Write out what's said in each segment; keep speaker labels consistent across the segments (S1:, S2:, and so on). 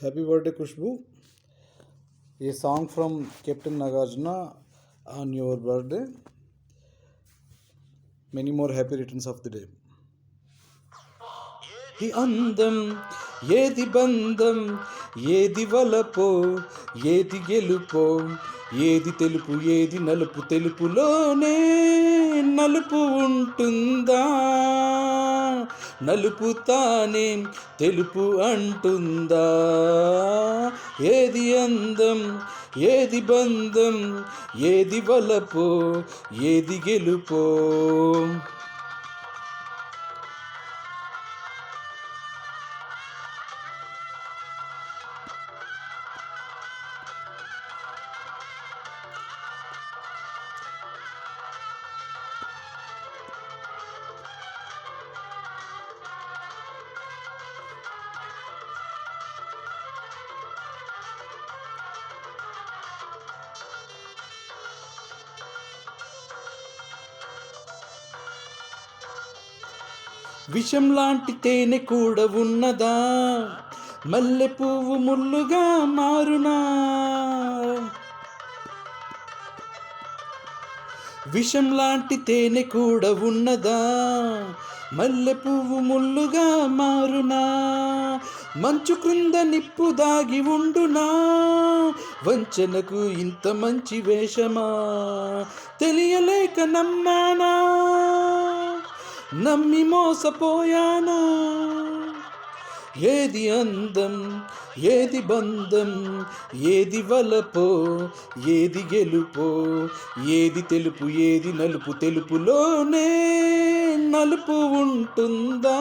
S1: Happy birthday, Kushbu. A song from Captain Nagarjuna on your birthday. Many more happy returns of the day. ఏది అందం ఏది బంధం ఏది వలపో ఏది గెలుపో ఏది తెలుపు ఏది నలుపు తెలుపులోనే నలుపు ఉంటుందా నలుపు తానే తెలుపు అంటుందా ఏది అందం ఏది బంధం ఏది వలపో ఏది గెలుపో విషం లాంటి తేనె కూడా ఉన్నదా మల్లె పువ్వు ముల్లుగా మారునా విషం లాంటి తేనె కూడా ఉన్నదా మల్లె పువ్వు ముల్లుగా మారునా మంచు క్రింద నిప్పు దాగి ఉండునా వంచనకు ఇంత మంచి వేషమా తెలియలేక నమ్మానా నమ్మి మోసపోయానా ఏది అందం ఏది బంధం ఏది వలపో ఏది గెలుపో ఏది తెలుపు ఏది నలుపు తెలుపులోనే నలుపు ఉంటుందా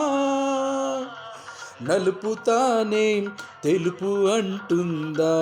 S1: నలుపు తానే తెలుపు అంటుందా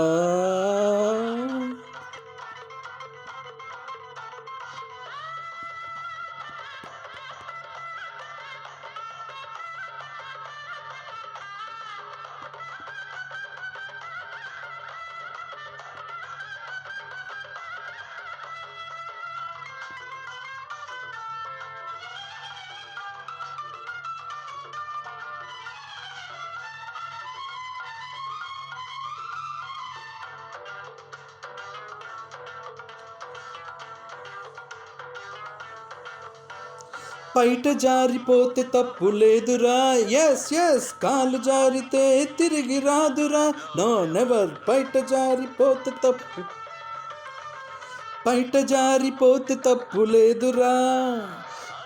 S1: బయట జారిపోతే తప్పు లేదురా ఎస్ ఎస్ కాలు జారితే తిరిగి రాదురా నో నెవర్ బయట జారిపోతే తప్పు లేదురా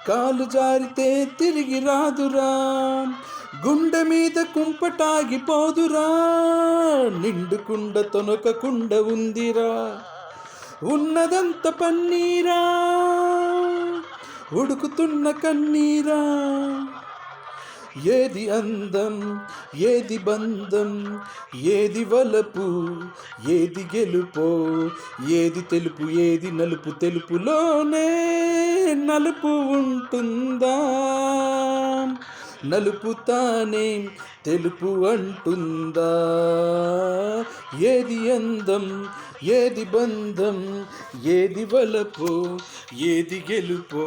S1: కాలు జారితే తిరిగి రాదురా గుండె మీద కుంపటాగిపోదురా నిండుకుండ తొనకకుండ ఉందిరా ఉన్నదంత పన్నీరా ఉడుకుతున్న కన్నీరా ఏది అందం ఏది బంధం ఏది వలపు ఏది గెలుపో ఏది తెలుపు ఏది నలుపు తెలుపులోనే నలుపు ఉంటుందా నలుపు తానే తెలుపు అంటుందా ఏది అందం ఏది బంధం ఏది వలపో ఏది గెలుపో